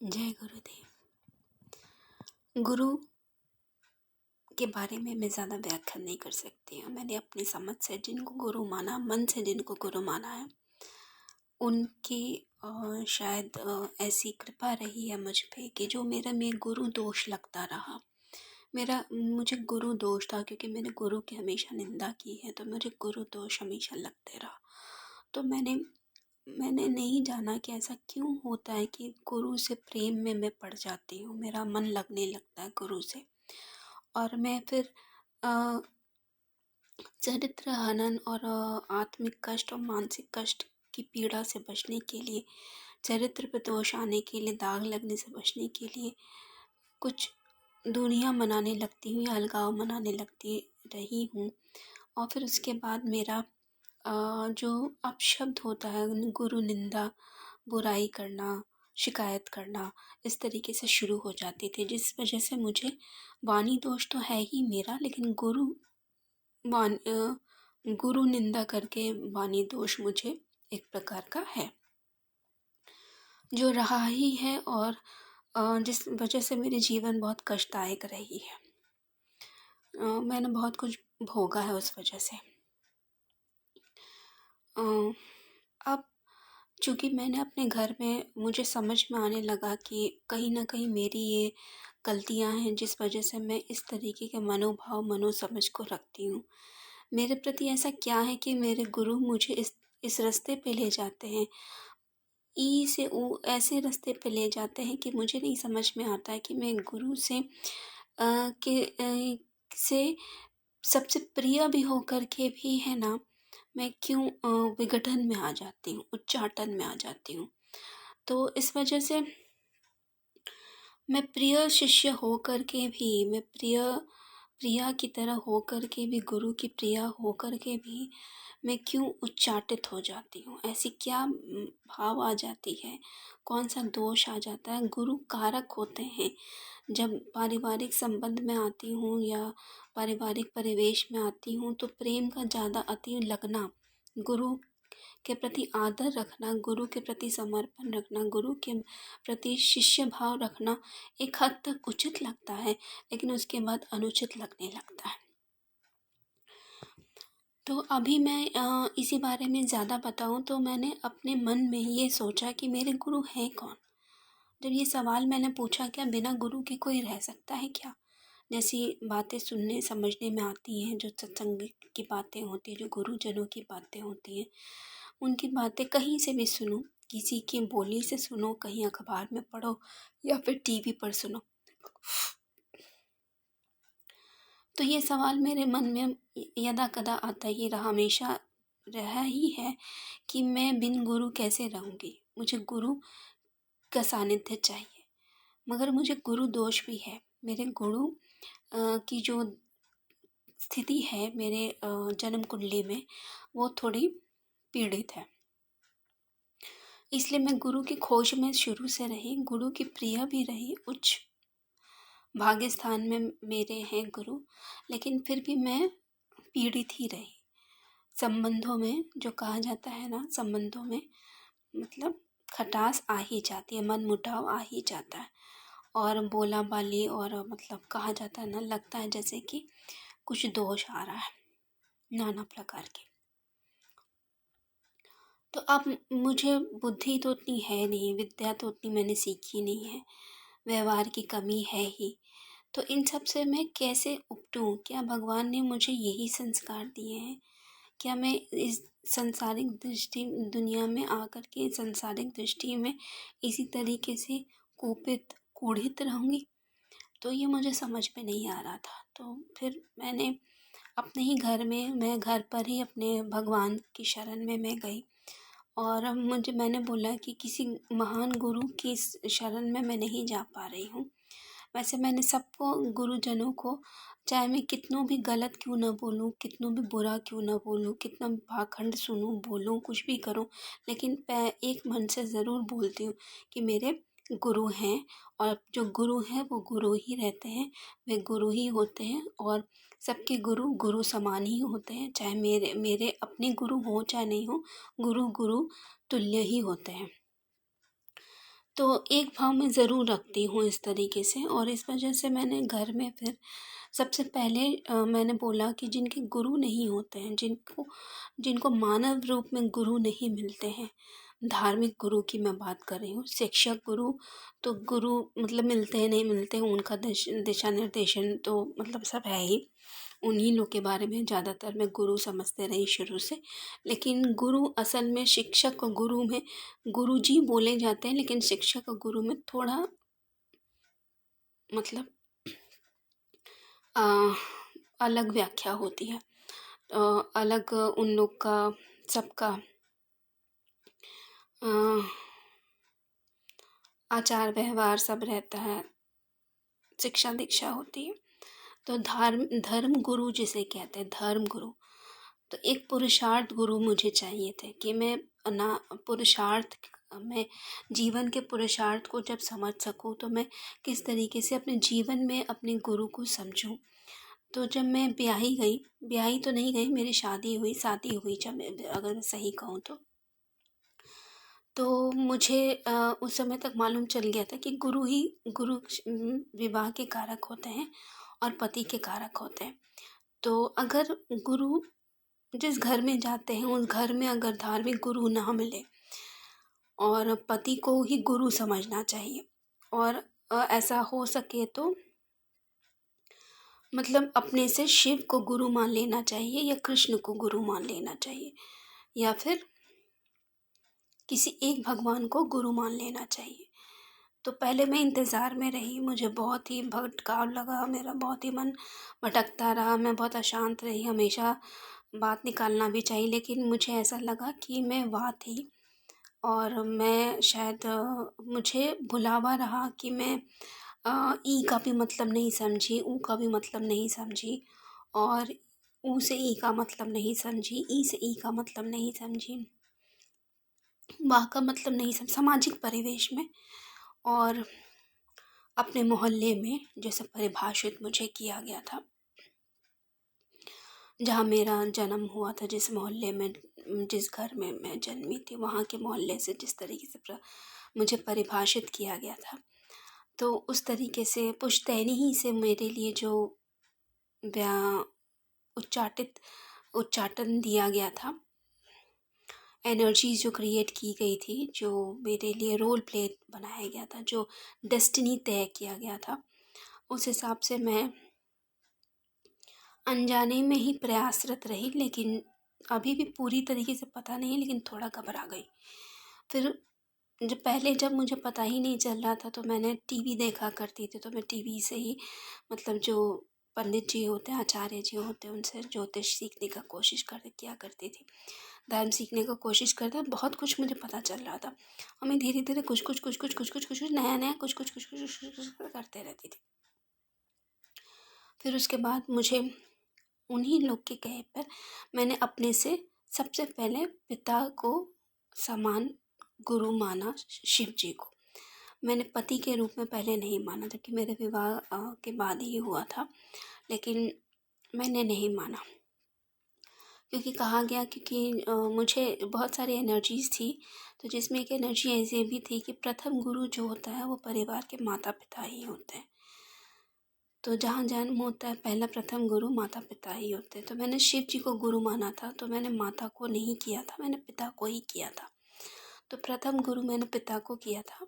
जय गुरुदेव। गुरु के बारे में मैं ज़्यादा व्याख्या नहीं कर सकती हूँ। मैंने अपनी समझ से जिनको गुरु माना, मन से जिनको गुरु माना है, उनकी शायद ऐसी कृपा रही है मुझ पे कि जो मेरे गुरु दोष लगता रहा। मुझे गुरु दोष था क्योंकि मैंने गुरु की हमेशा निंदा की है, तो मुझे गुरु दोष हमेशा लगते रहा। तो मैंने नहीं जाना कि ऐसा क्यों होता है कि गुरु से प्रेम में मैं पड़ जाती हूँ, मेरा मन लगने लगता है गुरु से। और मैं फिर अ, चरित्र हनन और आत्मिक कष्ट और मानसिक कष्ट की पीड़ा से बचने के लिए, चरित्र पे दोष आने के लिए, दाग लगने से बचने के लिए कुछ दूरियां मनाने लगती हूँ या अलगाव मनाने लगती रही हूँ। और फिर उसके बाद मेरा जो अपशब्द होता है, गुरु निंदा, बुराई करना, शिकायत करना, इस तरीके से शुरू हो जाती थी, जिस वजह से मुझे वाणी दोष तो है ही मेरा, लेकिन गुरु निंदा करके वाणी दोष मुझे एक प्रकार का है जो रहा ही है, और जिस वजह से मेरे जीवन बहुत कष्टदायक रही है। मैंने बहुत कुछ भोगा है उस वजह से। अब चूँकि मैंने अपने घर में, मुझे समझ में आने लगा कि कहीं ना कहीं मेरी ये गलतियां हैं जिस वजह से मैं इस तरीके के मनोसमझ को रखती हूँ। मेरे प्रति ऐसा क्या है कि मेरे गुरु मुझे इस रास्ते पे ले जाते हैं, ई से ओ ऐसे रास्ते पे ले जाते हैं कि मुझे नहीं समझ में आता है कि मैं गुरु से से सबसे प्रिय भी होकर के भी है ना, मैं क्यों विघटन में आ जाती हूँ, उच्चाटन में आ जाती हूँ। तो इस वजह से मैं प्रिय शिष्य होकर के भी, मैं प्रिया की तरह होकर के भी, गुरु की प्रिया होकर के भी मैं क्यों उच्चाटित हो जाती हूँ? ऐसी क्या भाव आ जाती है, कौन सा दोष आ जाता है? गुरु कारक होते हैं। जब पारिवारिक संबंध में आती हूँ या पारिवारिक परिवेश में आती हूँ तो प्रेम का ज़्यादा अति लगना, गुरु के प्रति आदर रखना, गुरु के प्रति समर्पण रखना, गुरु के प्रति शिष्य भाव रखना एक हद तक उचित लगता है, लेकिन उसके बाद अनुचित लगने लगता है। तो अभी मैं इसी बारे में ज़्यादा बताऊँ तो मैंने अपने मन में ये सोचा कि मेरे गुरु हैं कौन। जब ये सवाल मैंने पूछा, क्या बिना गुरु के कोई रह सकता है क्या? जैसी बातें सुनने समझने में आती हैं, जो सत्संग की बातें होती हैं, जो गुरुजनों की बातें होती हैं, उनकी बातें कहीं से भी सुनो, किसी की बोली से सुनो, कहीं अखबार में पढ़ो या फिर टीवी पर सुनो, तो ये सवाल मेरे मन में यदा कदा आता ही रहा, हमेशा रहा ही है कि मैं बिन गुरु कैसे रहूँगी। मुझे गुरु का सानिध्य चाहिए, मगर मुझे गुरु दोष भी है। मेरे गुरु की जो स्थिति है मेरे जन्म कुंडली में, वो थोड़ी पीड़ित है, इसलिए मैं गुरु की खोज में शुरू से रही, गुरु की प्रिय भी रही, उच्च भाग्य स्थान में मेरे हैं गुरु, लेकिन फिर भी मैं पीड़ित ही रही। संबंधों में जो कहा जाता है ना, संबंधों में मतलब खटास आ ही जाती है, मन मुटाव आ ही जाता है, और बोला बाली, और मतलब कहा जाता है ना, लगता है जैसे कि कुछ दोष आ रहा है नाना प्रकार के। तो अब मुझे बुद्धि तो उतनी है नहीं, विद्या तो उतनी मैंने सीखी नहीं है, व्यवहार की कमी है ही, तो इन सब से मैं कैसे उपटूँ? क्या भगवान ने मुझे यही संस्कार दिए हैं? क्या मैं इस संसारिक दृष्टि दुनिया में आकर के संसारिक दृष्टि में इसी तरीके से कूढ़ित रहूँगी? तो ये मुझे समझ में नहीं आ रहा था। तो फिर मैंने अपने ही घर में, मैं घर पर ही अपने भगवान की शरण में मैं गई, और मैंने बोला कि किसी महान गुरु की शरण में मैं नहीं जा पा रही हूँ। वैसे मैंने सबको, गुरुजनों को, चाहे मैं कितनों भी गलत क्यों ना बोलूँ, कितनों भी बुरा क्यों ना बोलूँ, कितना भी पाखंड सुनूँ, बोलूँ, कुछ भी करूँ, लेकिन मैं एक मन से ज़रूर बोलती हूँ कि मेरे गुरु हैं, और जो गुरु हैं वो गुरु ही रहते हैं, वे गुरु ही होते हैं, और सबके गुरु गुरु समान ही होते हैं, चाहे मेरे मेरे अपने गुरु हों चाहे नहीं हो, गुरु गुरु तुल्य ही होते हैं। तो एक भाव मैं ज़रूर रखती हूँ इस तरीके से, और इस वजह से मैंने घर में फिर सबसे पहले मैंने बोला कि जिनके गुरु नहीं होते हैं, जिनको जिनको मानव रूप में गुरु नहीं मिलते हैं, धार्मिक गुरु की मैं बात कर रही हूँ। शिक्षक गुरु तो गुरु मतलब मिलते हैं नहीं मिलते हैं, उनका दिशा निर्देशन तो मतलब सब है ही, उन्हीं लोग के बारे में ज़्यादातर मैं गुरु समझते रही शुरू से। लेकिन गुरु असल में शिक्षक और गुरु में गुरुजी बोले जाते हैं, लेकिन शिक्षक और गुरु में थोड़ा मतलब अ, अलग व्याख्या होती है। अलग उन लोग का सबका अ, आचार व्यवहार सब रहता है, शिक्षा दीक्षा होती है। तो धर्म गुरु जिसे कहते हैं, धर्म गुरु, तो एक पुरुषार्थ गुरु मुझे चाहिए थे कि मैं ना पुरुषार्थ में जीवन के पुरुषार्थ को जब समझ सकूं तो मैं किस तरीके से अपने जीवन में अपने गुरु को समझूं। तो जब मैं ब्याही गई, ब्याही तो नहीं गई, मेरी शादी हुई जब मैं अगर सही कहूँ तो मुझे उस समय तक मालूम चल गया था कि गुरु विवाह के कारक होते हैं और पति के कारक होते हैं। तो अगर गुरु जिस घर में जाते हैं उस घर में अगर धार्मिक गुरु ना मिले और पति को ही गुरु समझना चाहिए, और ऐसा हो सके तो मतलब अपने से शिव को गुरु मान लेना चाहिए या कृष्ण को गुरु मान लेना चाहिए, या फिर किसी एक भगवान को गुरु मान लेना चाहिए। तो पहले मैं इंतज़ार में रही, मुझे बहुत ही भटकाव लगा, मेरा बहुत ही मन भटकता रहा, मैं बहुत अशांत रही, हमेशा बात निकालना भी चाहिए, लेकिन मुझे ऐसा लगा कि मैं वहाँ थी और मैं शायद मुझे भुलावा रहा कि मैं ई का भी मतलब नहीं समझी, ऊ का भी मतलब नहीं समझी, और ऊ से ई का मतलब नहीं समझी, ई से ई का मतलब नहीं समझी, वाह का मतलब नहीं समझ, सामाजिक परिवेश में और अपने मोहल्ले में जैसे परिभाषित मुझे किया गया था, जहाँ मेरा जन्म हुआ था, जिस मोहल्ले में जिस घर में मैं जन्मी थी, वहाँ के मोहल्ले से जिस तरीके से मुझे परिभाषित किया गया था, तो उस तरीके से पुश्तैनी ही से मेरे लिए जो व्या उच्चाटन दिया गया था, एनर्जी जो क्रिएट की गई थी, जो मेरे लिए रोल प्ले बनाया गया था, जो डेस्टिनी तय किया गया था, उस हिसाब से मैं अनजाने में ही प्रयासरत रही। लेकिन अभी भी पूरी तरीके से पता नहीं, लेकिन थोड़ा घबरा गई। फिर जब मुझे पता ही नहीं चल रहा था तो मैंने टीवी देखा करती थी, तो मैं टीवी से ही मतलब जो पंडित जी होते हैं, आचार्य जी होते हैं, उनसे ज्योतिष सीखने का कोशिश किया करती थी, धर्म सीखने का कोशिश करता, बहुत कुछ मुझे पता चल रहा था, और मैं धीरे धीरे कुछ नया नया कुछ करते रहती थी। फिर उसके बाद मुझे उन्हीं लोग के कहे पर मैंने अपने से सबसे पहले पिता को समान गुरु माना, शिव जी को। मैंने पति के रूप में पहले नहीं माना, जबकि मेरे विवाह के बाद ही हुआ था, लेकिन मैंने नहीं माना, क्योंकि कहा गया, क्योंकि मुझे बहुत सारी एनर्जीज़ थी, तो जिसमें एक एनर्जी ऐसी भी थी कि प्रथम गुरु जो होता है वो परिवार के माता पिता ही होते हैं। तो जहाँ जन्म होता है पहला प्रथम गुरु माता पिता ही होते हैं। तो मैंने शिव जी को गुरु माना था, तो मैंने माता को नहीं किया था, मैंने पिता को ही किया था। तो प्रथम गुरु मैंने पिता को किया था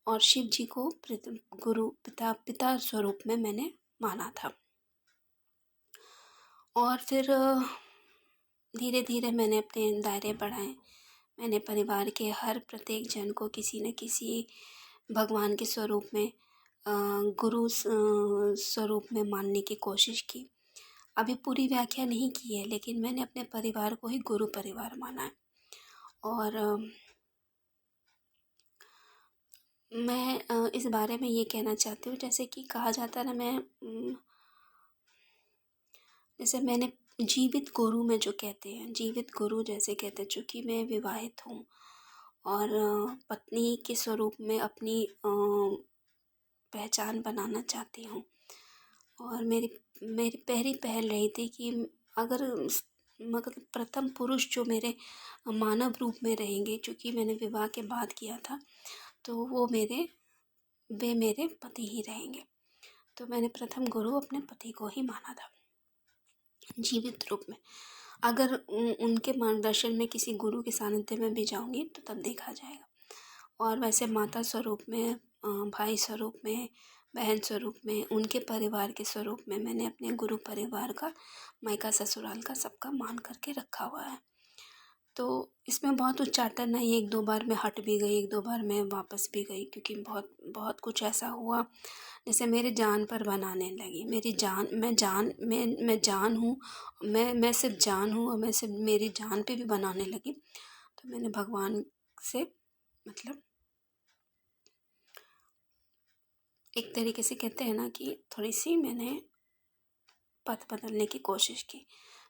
और शिव जी को गुरु पिता स्वरूप में मैंने माना था। और फिर धीरे धीरे मैंने अपने दायरे बढ़ाए। मैंने परिवार के हर प्रत्येक जन को किसी न किसी भगवान के स्वरूप में गुरु स्वरूप में मानने की कोशिश की। अभी पूरी व्याख्या नहीं की है, लेकिन मैंने अपने परिवार को ही गुरु परिवार माना है। और मैं इस बारे में ये कहना चाहती हूँ, जैसे कि कहा जाता है ना, जैसे मैंने जीवित गुरु में जो कहते हैं, जीवित गुरु जैसे कहते हैं, चूँकि मैं विवाहित हूँ और पत्नी के स्वरूप में अपनी पहचान बनाना चाहती हूँ, और मेरी पहली पहल रही थी कि अगर मतलब प्रथम पुरुष जो मेरे मानव रूप में रहेंगे, चूँकि मैंने विवाह के बाद किया था, तो वे मेरे पति ही रहेंगे। तो मैंने प्रथम गुरु अपने पति को ही माना था जीवित रूप में। अगर उनके मार्गदर्शन में किसी गुरु के सानिध्य में भी जाऊंगी तो तब देखा जाएगा। और वैसे माता स्वरूप में, भाई स्वरूप में, बहन स्वरूप में, उनके परिवार के स्वरूप में मैंने अपने गुरु परिवार का, मायका ससुराल का, सबका मान करके रखा हुआ है। तो इसमें बहुत उच्चाटन नहीं, 1-2 बार मैं हट भी गई, 1-2 बार मैं वापस भी गई, क्योंकि बहुत बहुत कुछ ऐसा हुआ जैसे मेरे जान पर बनाने लगी। मैं जान हूँ, मैं सिर्फ जान हूँ, और मैं सिर्फ मेरी जान पे भी बनाने लगी। तो मैंने भगवान से मतलब एक तरीके से कहते हैं ना कि थोड़ी सी मैंने पथ बदलने की कोशिश की,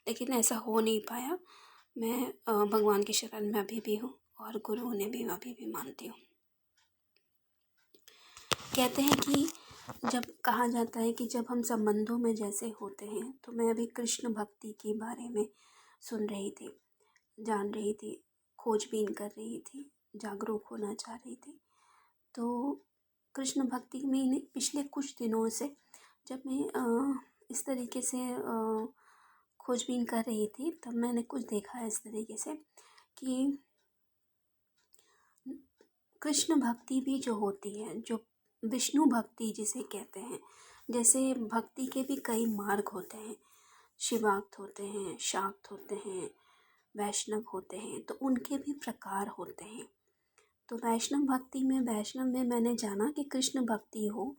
लेकिन ऐसा हो नहीं पाया। मैं भगवान की शरण में अभी भी हूँ और गुरुओं ने भी अभी भी मानती हूँ। कहते हैं कि जब कहा जाता है कि जब हम संबंधों में जैसे होते हैं, तो मैं अभी कृष्ण भक्ति के बारे में सुन रही थी, जान रही थी, खोजबीन कर रही थी, जागरूक होना चाह रही थी। तो कृष्ण भक्ति में पिछले कुछ दिनों से जब मैं इस तरीके से खोजबीन कर रही थी, तब मैंने कुछ देखा है इस तरीके से कि कृष्ण भक्ति भी जो होती है, जो विष्णु भक्ति जिसे कहते हैं, जैसे भक्ति के भी कई मार्ग होते हैं, शिवाक्त होते हैं, शाक्त होते हैं, वैष्णव होते हैं, तो उनके भी प्रकार होते हैं। तो वैष्णव में मैंने जाना कि कृष्ण भक्ति हो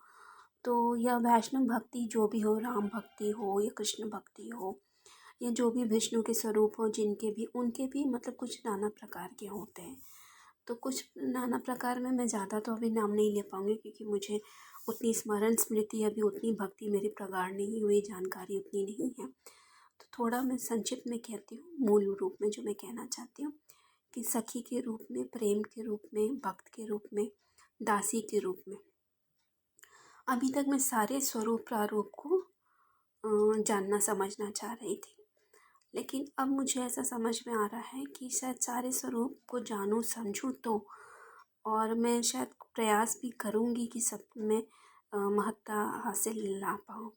तो, या वैष्णव भक्ति जो भी हो, राम भक्ति हो या कृष्ण भक्ति हो, या जो भी विष्णु के स्वरूप हो, जिनके भी, उनके भी मतलब कुछ नाना प्रकार के होते हैं। तो कुछ नाना प्रकार में मैं ज़्यादा तो अभी नाम नहीं ले पाऊँगी, क्योंकि मुझे उतनी स्मरण स्मृति, अभी उतनी भक्ति मेरी प्रगाढ़ नहीं हुई, जानकारी उतनी नहीं है। तो थोड़ा मैं संक्षिप्त में कहती हूँ, मूल रूप में जो मैं कहना चाहती हूँ कि सखी के रूप में, प्रेम के रूप में, भक्त के रूप में, दासी के रूप में। अभी तक मैं सारे स्वरूप प्रारूप को जानना समझना चाह रही थी, लेकिन अब मुझे ऐसा समझ में आ रहा है कि शायद सारे स्वरूप को जानूं समझूं तो, और मैं शायद प्रयास भी करूंगी कि सब में महत्ता हासिल ला पाऊँ।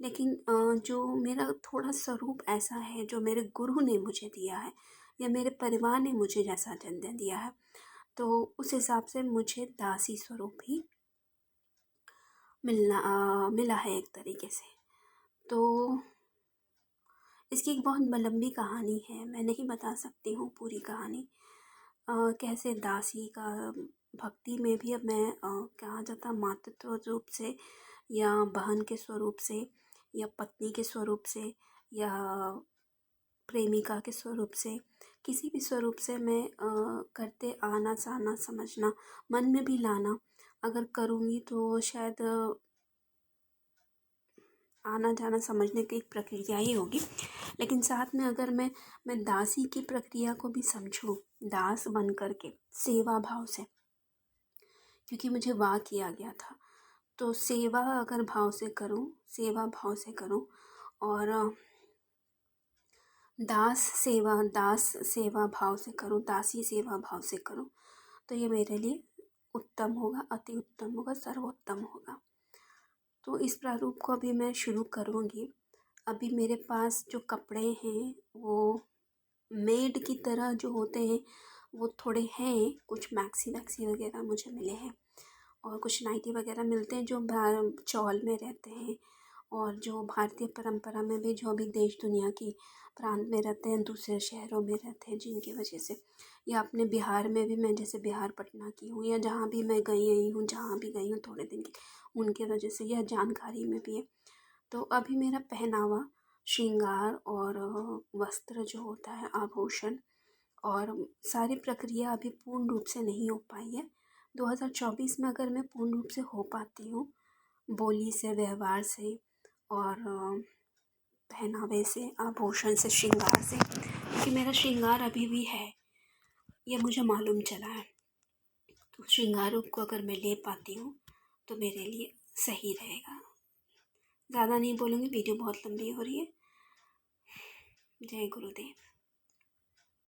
लेकिन जो मेरा थोड़ा स्वरूप ऐसा है जो मेरे गुरु ने मुझे दिया है, या मेरे परिवार ने मुझे जैसा जन्म दिया है, तो उस हिसाब से मुझे दासी स्वरूप ही मिला है एक तरीके से। तो इसकी एक बहुत लंबी कहानी है, मैं नहीं बता सकती हूँ पूरी कहानी। कैसे दासी का भक्ति में भी अब मैं कहा जाता मातृत्व रूप से, या बहन के स्वरूप से, या पत्नी के स्वरूप से, या प्रेमिका के स्वरूप से, किसी भी स्वरूप से मैं करते आना, सहना, समझना, मन में भी लाना अगर करूँगी तो शायद आना जाना समझने की एक प्रक्रिया ही होगी। लेकिन साथ में अगर मैं दासी की प्रक्रिया को भी समझूं, दास बन करके सेवा भाव से, क्योंकि मुझे वाह किया गया था, तो सेवा अगर भाव से करूं, सेवा भाव से करूं, और दास सेवा भाव से करूं, दासी सेवा भाव से करूं, तो ये मेरे लिए उत्तम होगा, अति उत्तम होगा, सर्वोत्तम होगा। तो इस प्रारूप को अभी मैं शुरू करूँगी। अभी मेरे पास जो कपड़े हैं वो मेड की तरह जो होते हैं वो थोड़े हैं, कुछ मैक्सी वगैरह मुझे मिले हैं, और कुछ नाइटी वगैरह मिलते हैं जो चौल में रहते हैं, और जो भारतीय परंपरा में भी जो भी देश दुनिया की प्रांत में रहते हैं, दूसरे शहरों में रहते हैं, जिनकी वजह से, या अपने बिहार में भी, मैं जैसे बिहार पटना की हूँ, या जहाँ भी मैं गई हूँ, जहाँ भी गई हूँ थोड़े दिन की, उनके वजह से यह जानकारी में भी है। तो अभी मेरा पहनावा, श्रृंगार और वस्त्र जो होता है, आभूषण, और सारी प्रक्रिया अभी पूर्ण रूप से नहीं हो पाई है। 2024 में अगर मैं पूर्ण रूप से हो पाती हूँ, बोली से, व्यवहार से, और पहनावे से, आभूषण से, श्रृंगार से, क्योंकि मेरा श्रृंगार अभी भी है, यह मुझे मालूम चला है। तो श्रृंगार रूप को अगर मैं ले पाती हूँ तो मेरे लिए सही रहेगा। ज़्यादा नहीं बोलूँगी, वीडियो बहुत लंबी हो रही है। जय गुरुदेव।